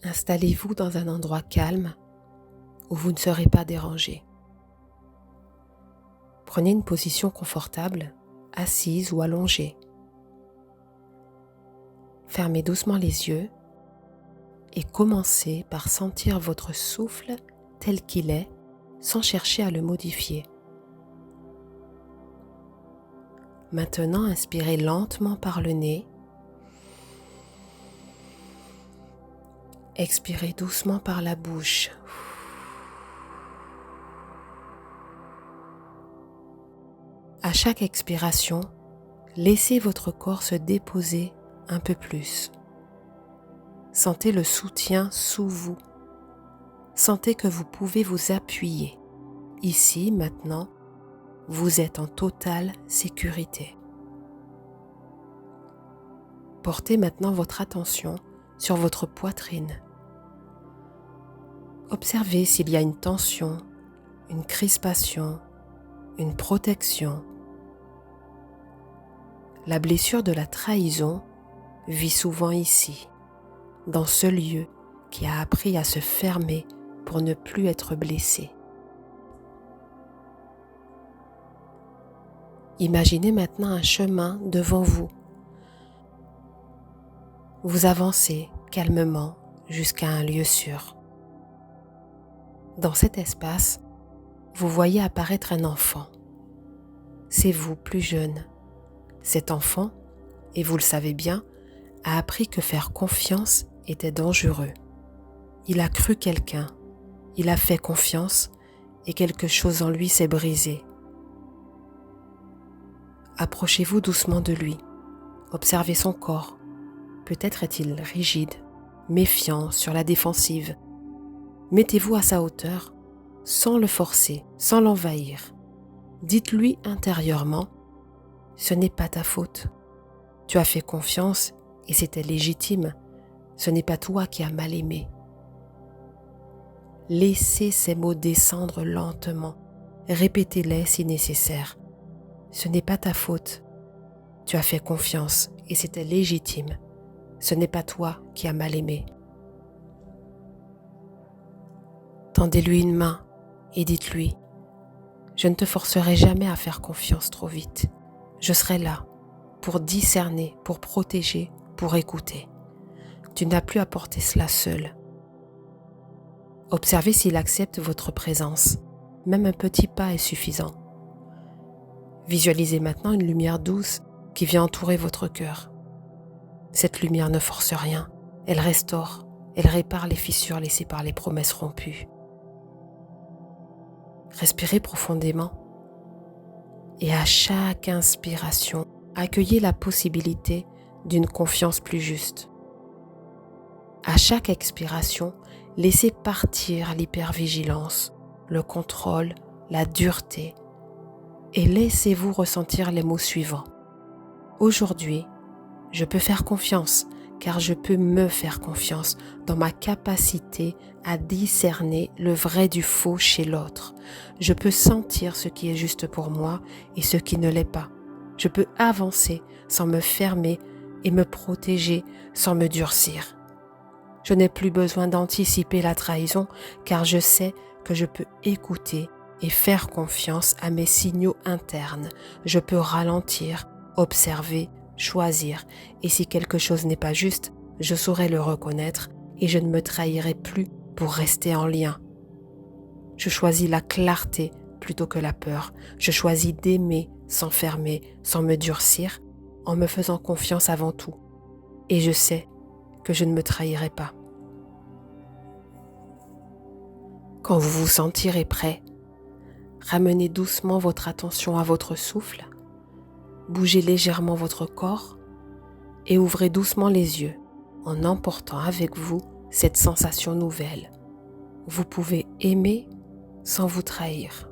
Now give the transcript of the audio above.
Installez-vous dans un endroit calme où vous ne serez pas dérangé. Prenez une position confortable, assise ou allongée. Fermez doucement les yeux et commencez par sentir votre souffle tel qu'il est, sans chercher à le modifier. Maintenant, inspirez lentement par le nez. Expirez doucement par la bouche. À chaque expiration, laissez votre corps se déposer un peu plus. Sentez le soutien sous vous. Sentez que vous pouvez vous appuyer. Ici, maintenant, vous êtes en totale sécurité. Portez maintenant votre attention sur votre poitrine. Observez s'il y a une tension, une crispation, une protection. La blessure de la trahison vit souvent ici, dans ce lieu qui a appris à se fermer pour ne plus être blessé. Imaginez maintenant un chemin devant vous. Vous avancez calmement jusqu'à un lieu sûr. Dans cet espace, vous voyez apparaître un enfant. C'est vous, plus jeune. Cet enfant, et vous le savez bien, a appris que faire confiance était dangereux. Il a cru quelqu'un, il a fait confiance et quelque chose en lui s'est brisé. Approchez-vous doucement de lui. Observez son corps. Peut-être est-il rigide, méfiant, sur la défensive. Mettez-vous à sa hauteur, sans le forcer, sans l'envahir. Dites-lui intérieurement, ce n'est pas ta faute. Tu as fait confiance et c'était légitime. Ce n'est pas toi qui as mal aimé. Laissez ces mots descendre lentement. Répétez-les si nécessaire. Ce n'est pas ta faute. Tu as fait confiance et c'était légitime. Ce n'est pas toi qui as mal aimé. Tendez-lui une main et dites-lui, je ne te forcerai jamais à faire confiance trop vite. Je serai là pour discerner, pour protéger, pour écouter. Tu n'as plus à porter cela seul. Observez s'il accepte votre présence. Même un petit pas est suffisant. Visualisez maintenant une lumière douce qui vient entourer votre cœur. Cette lumière ne force rien, elle restaure, elle répare les fissures laissées par les promesses rompues. Respirez profondément et à chaque inspiration, accueillez la possibilité d'une confiance plus juste. À chaque expiration, laissez partir l'hypervigilance, le contrôle, la dureté et laissez-vous ressentir les mots suivants. Aujourd'hui, je peux faire confiance car je peux me faire confiance dans ma capacité à discerner le vrai du faux chez l'autre. Je peux sentir ce qui est juste pour moi et ce qui ne l'est pas. Je peux avancer sans me fermer et me protéger sans me durcir. Je n'ai plus besoin d'anticiper la trahison car je sais que je peux écouter et faire confiance à mes signaux internes. Je peux ralentir, observer, choisir. Et si quelque chose n'est pas juste, je saurai le reconnaître et je ne me trahirai plus pour rester en lien. Je choisis la clarté plutôt que la peur. Je choisis d'aimer sans fermer, sans me durcir, en me faisant confiance avant tout. Et je sais que je ne me trahirai pas. Quand vous vous sentirez prêt, ramenez doucement votre attention à votre souffle, bougez légèrement votre corps et ouvrez doucement les yeux en emportant avec vous cette sensation nouvelle. Vous pouvez aimer sans vous trahir.